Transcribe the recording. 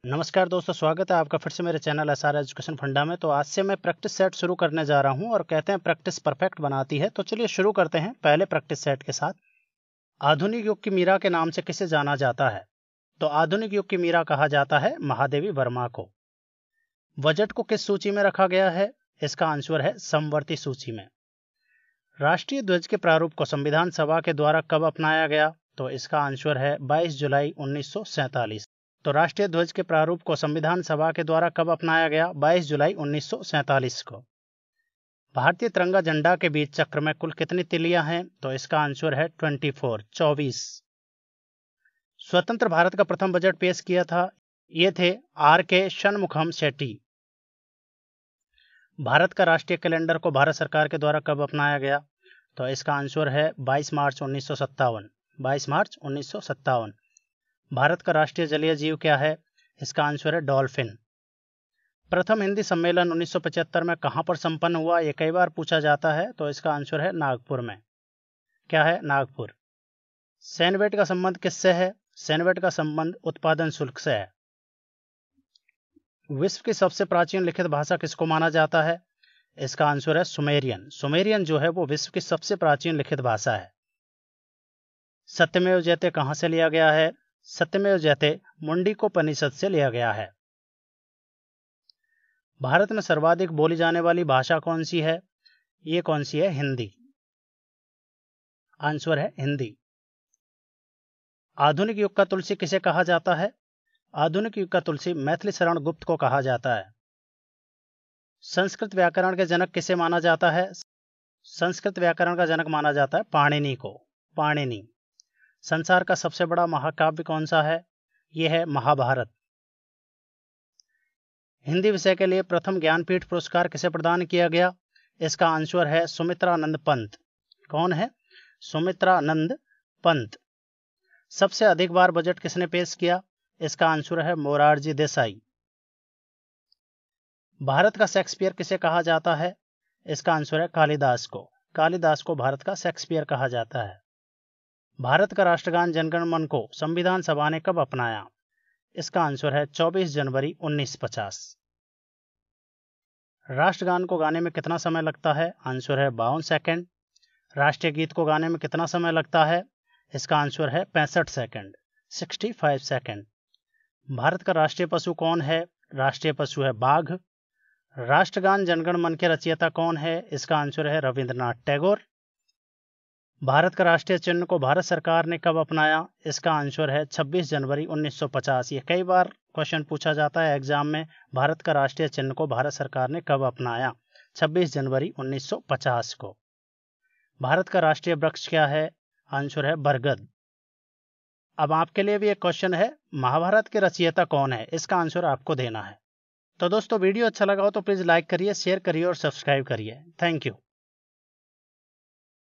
नमस्कार दोस्तों, स्वागत है आपका फिर से मेरे चैनल एसआर एजुकेशन फंडा में। तो आज से मैं प्रैक्टिस सेट शुरू करने जा रहा हूं और कहते हैं प्रैक्टिस परफेक्ट बनाती है। तो चलिए शुरू करते हैं पहले प्रैक्टिस सेट के साथ। आधुनिक युग की मीरा के नाम से किसे जाना जाता है? तो आधुनिक युग की मीरा कहा जाता है महादेवी वर्मा को। बजट को किस सूची में रखा गया है? इसका आंसर है समवर्ती सूची में। राष्ट्रीय ध्वज के प्रारूप को संविधान सभा के द्वारा कब अपनाया गया? तो इसका आंसर है 22 जुलाई 1947। तो राष्ट्रीय ध्वज के प्रारूप को संविधान सभा के द्वारा कब अपनाया गया? 22 जुलाई 1947 को। भारतीय तिरंगा झंडा के बीच चक्र में कुल कितनी तिलियां हैं? तो इसका आंसर है 24। स्वतंत्र भारत का प्रथम बजट पेश किया था, ये थे R.K. षणमुखम शेट्टी। भारत का राष्ट्रीय कैलेंडर को भारत सरकार के द्वारा कब अपनाया गया? तो इसका आंसर है 22 मार्च 1957। 22 मार्च 1957। भारत का राष्ट्रीय जलीय जीव क्या है? इसका आंसर है डॉल्फिन। प्रथम हिंदी सम्मेलन 1975 में कहां पर संपन्न हुआ? ये कई बार पूछा जाता है, तो इसका आंसर है नागपुर में। क्या है? नागपुर। सैनवेट का संबंध किससे है? सैनवेट का संबंध उत्पादन शुल्क से है। विश्व की सबसे प्राचीन लिखित भाषा किसको माना जाता है? इसका आंसर है सुमेरियन। सुमेरियन जो है वो विश्व की सबसे प्राचीन लिखित भाषा है। सत्यमेव जयते कहां से लिया गया है? सत्यमेव जयते मुंडीकोपनिषद से लिया गया है। भारत में सर्वाधिक बोली जाने वाली भाषा कौन सी है? ये कौन सी है? हिंदी। आंसर है हिंदी। आधुनिक युग का तुलसी किसे कहा जाता है? आधुनिक युग का तुलसी मैथिली शरण गुप्त को कहा जाता है। संस्कृत व्याकरण के जनक किसे माना जाता है? संस्कृत व्याकरण का जनक माना जाता है पाणिनि को। पाणिनि। संसार का सबसे बड़ा महाकाव्य कौन सा है? यह है महाभारत। हिंदी विषय के लिए प्रथम ज्ञानपीठ पुरस्कार किसे प्रदान किया गया? इसका आंसर है सुमित्रानंद पंत। कौन है? सुमित्रानंद पंत। सबसे अधिक बार बजट किसने पेश किया? इसका आंसर है मोरारजी देसाई। भारत का शेक्सपियर किसे कहा जाता है? इसका आंसर है कालिदास को। कालिदास को भारत का शेक्सपियर कहा जाता है। भारत का राष्ट्रगान जनगण मन को संविधान सभा ने कब अपनाया? इसका आंसर है 24 जनवरी 1950। राष्ट्रगान को गाने में कितना समय लगता है? आंसर है 52 सेकंड। राष्ट्रीय गीत को गाने में कितना समय लगता है? इसका आंसर है 65 सेकंड, 65 सेकंड। भारत का राष्ट्रीय पशु कौन है? राष्ट्रीय पशु है बाघ। राष्ट्रगान जनगण मन के रचयिता कौन है? इसका आंसर है रविंद्रनाथ टैगोर। भारत का राष्ट्रीय चिन्ह को भारत सरकार ने कब अपनाया? इसका आंसर है 26 जनवरी 1950। ये कई बार क्वेश्चन पूछा जाता है एग्जाम में। भारत का राष्ट्रीय चिन्ह को भारत सरकार ने कब अपनाया? 26 जनवरी 1950 को। भारत का राष्ट्रीय वृक्ष क्या है? आंसर है बरगद। अब आपके लिए भी एक क्वेश्चन है, महाभारत के रचयिता कौन है? इसका आंसर आपको देना है। तो दोस्तों वीडियो अच्छा लगा हो तो प्लीज लाइक करिए, शेयर करिए और सब्सक्राइब करिए। Thank you.